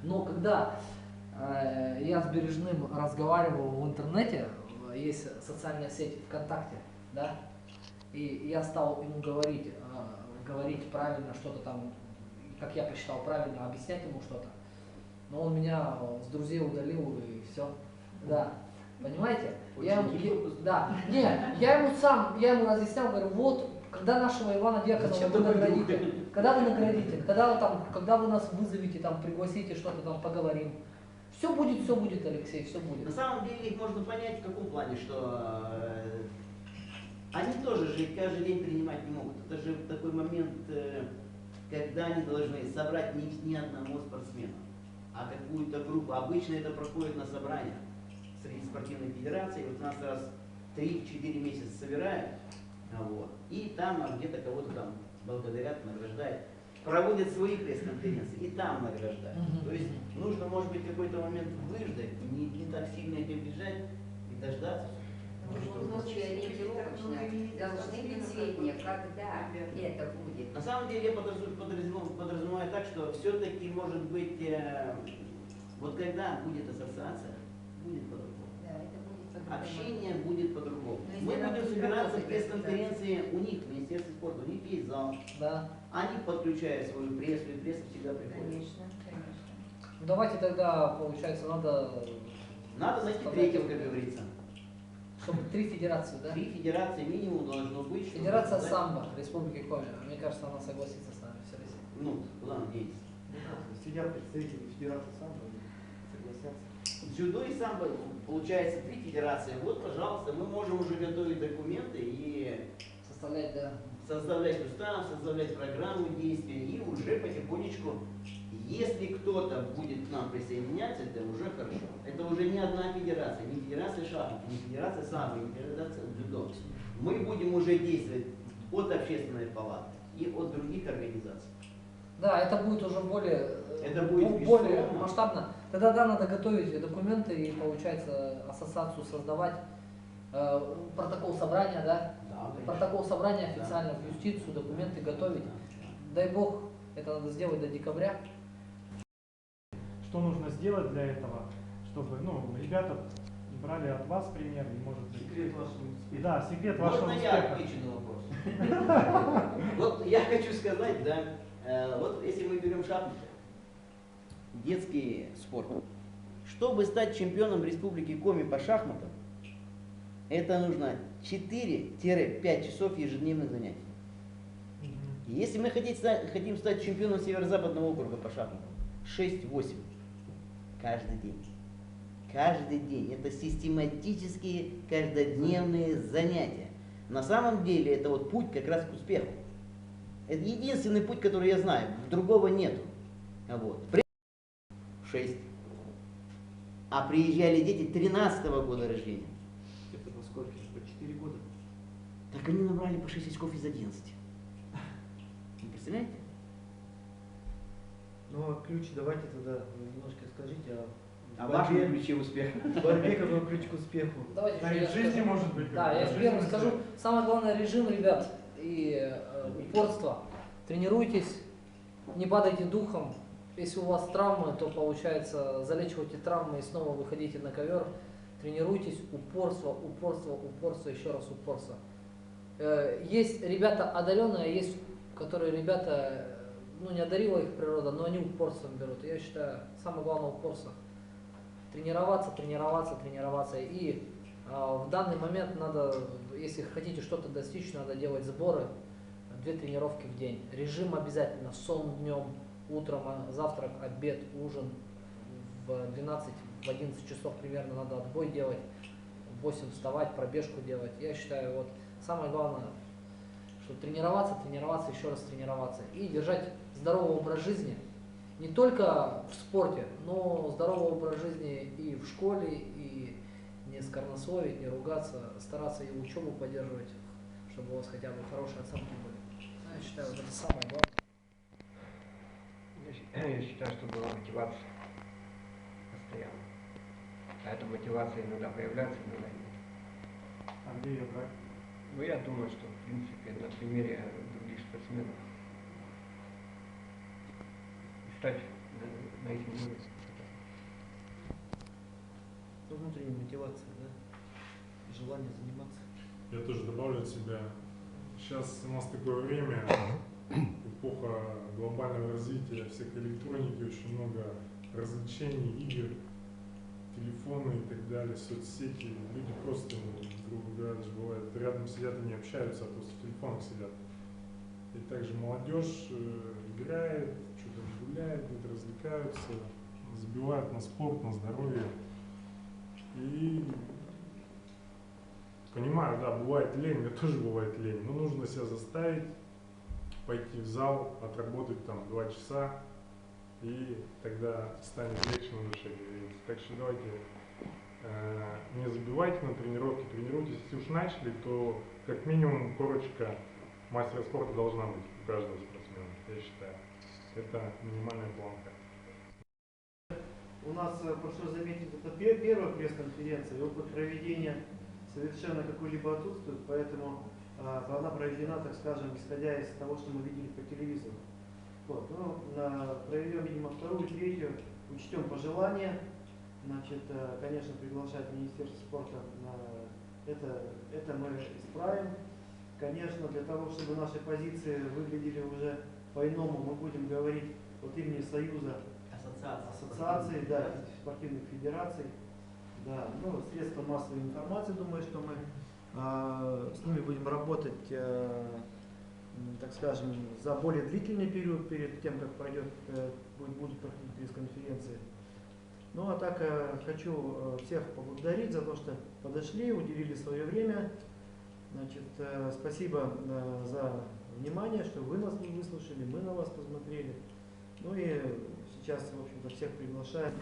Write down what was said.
Но когда я с Бережным разговаривал в интернете, есть социальная сеть ВКонтакте, да, и я стал ему говорить правильно что-то там, как я посчитал правильно, объяснять ему что-то. Но он меня с друзей удалил и все. Да. Понимаете? Да. Не, я ему разъяснял, говорю, вот, когда нашего Ивана Дьяконова вы наградите, когда вы нас вызовете, там, пригласите, что-то там поговорим. Все будет, Алексей, все будет. На самом деле их можно понять в каком плане, что они тоже же каждый день принимать не могут. Это же такой момент, когда они должны собрать не одного спортсмена, а какую-то группу. Обычно это проходит на собраниях среди спортивной федерации. Вот нас раз 3-4 месяца собирают, вот, и там где-то кого-то там благодарят, награждают. Проводят свои пресс-конференции и там награждают. То есть нужно, может быть, какой-то момент выждать, не так сильно их обижать и дождаться. Должны быть сведения, когда это будет. На самом деле я подразумеваю так, что все-таки может быть, вот когда будет ассоциация, будет по-другому. Общение будет по-другому. Мы будем собираться в пресс-конференции у них, в Министерстве спорта, у них есть зал. Да. Они подключают свою прессу, и пресса всегда приходит. Конечно, конечно. Ну давайте тогда, получается, Надо найти третьего, как говорится. Чтобы 3 федерации, да? 3 федерации минимум должно быть. Федерация самбо Республики Коми. Мне кажется, она согласится с нами все. Ну, куда надеяться? Сидят представители федерации самбо, согласятся. Дзюдо и самбо, получается, 3 федерации. Вот, пожалуйста, мы можем уже готовить документы и Составлять, да. составлять устав, составлять программу действия и уже потихонечку, если кто-то будет к нам присоединяться, это уже хорошо. Это уже не одна федерация, не федерация шахмат, не федерация самбо, не федерация дзюдо. Мы будем уже действовать от общественной палаты и от других организаций. Да, это будет уже более более масштабно. Тогда да, надо готовить документы и, получается, ассоциацию создавать, протокол собрания, да? Да, Протокол собрания официально в юстицию, документы готовить. Дай бог, это надо сделать до декабря. Что нужно сделать для этого, чтобы ребята брали от вас пример и, может быть... Секрет вашего успеха. Да, секрет вашего Можно успеха. я отвечу на вопрос? Вот я хочу сказать, да, вот если мы берем шахматы, детский спорт. Чтобы стать чемпионом Республики Коми по шахматам, это нужно 4-5 часов ежедневных занятий. Если мы хотим стать чемпионом Северо-Западного округа по шахматам, 6-8 каждый день. Каждый день. Это систематические каждодневные занятия. На самом деле это вот путь как раз к успеху. Это единственный путь, который я знаю. Другого нету. Вот. 6. А приезжали дети 13-го года рождения. Это во сколько? По 4 года? Так они набрали по 6 очков из 11. Вы представляете? Ну а ключ давайте тогда немножко скажите о вашем ключе успеха. В борьбе какой ключ к успеху? Давайте, Да и в жизни может быть. Да, я первым скажу. Самое главное режим, ребят, и упорство. Тренируйтесь, не падайте духом. Если у вас травмы, то получается залечивайте травмы и снова выходите на ковер. Тренируйтесь, упорство, еще раз упорство. Есть ребята одаренные, есть которые ребята, не одарила их природа, но они упорством берут. Я считаю, самое главное упорство. Тренироваться. И в данный момент надо, если хотите что-то достичь, надо делать сборы, 2 тренировки в день. Режим обязательно, сон днем, утром, завтрак, обед, ужин. В 12, в 11 часов примерно надо отбой делать, в 8 вставать, пробежку делать. Я считаю, вот самое главное, что тренироваться, еще раз тренироваться. И держать здоровый образ жизни. Не только в спорте, но здоровый образ жизни и в школе, и не сквернословить, не ругаться, стараться и учебу поддерживать, чтобы у вас хотя бы хорошие оценки были. Я считаю, это самое главное. Я считаю, что была мотивация постоянно. А эта мотивация иногда появляется, иногда нет. А где ее брать? Ну, я думаю, что, в принципе, на примере других спортсменов стать на их уровень. ощущение мотивации, да? Желание заниматься. Я тоже добавлю от себя. Сейчас у нас такое время, эпоха глобального развития всякой электроники, очень много развлечений, игр, телефоны и так далее, соцсети. Люди просто, грубо говоря, даже бывает, рядом сидят и не общаются, а просто в телефонах сидят. И также молодежь играет, что-то гуляет, где-то развлекаются, забивают на спорт, на здоровье. И понимаю, да, бывает лень, мне тоже бывает лень, но нужно себя заставить, пойти в зал, отработать там 2 часа, и тогда станет легче на душе, говорится. Так что давайте не забивайте на тренировки, тренируйтесь. Если уж начали, то как минимум корочка мастера спорта должна быть у каждого спортсмена, я считаю. Это минимальная планка. У нас, прошу заметить, это первая пресс-конференция, и опыт проведения совершенно какой-либо отсутствует, поэтому она проведена, так скажем, исходя из того, что мы видели по телевизору. Вот, ну, проведем, видимо, вторую, третью, учтем пожелания. Значит, конечно, приглашать Министерство спорта на это мы исправим. Конечно, для того, чтобы наши позиции выглядели уже по-иному, мы будем говорить от имени Союза ассоциаций, да, спортивных федераций, да, ну, средства массовой информации, думаю, что мы с ними будем работать, так скажем, за более длительный период, перед тем, как будут проходить пресс-конференции. Ну, а так хочу всех поблагодарить за то, что подошли, уделили свое время. Значит, спасибо за внимание, что вы нас выслушали, мы на вас посмотрели. Ну и сейчас, в общем-то, всех приглашаем.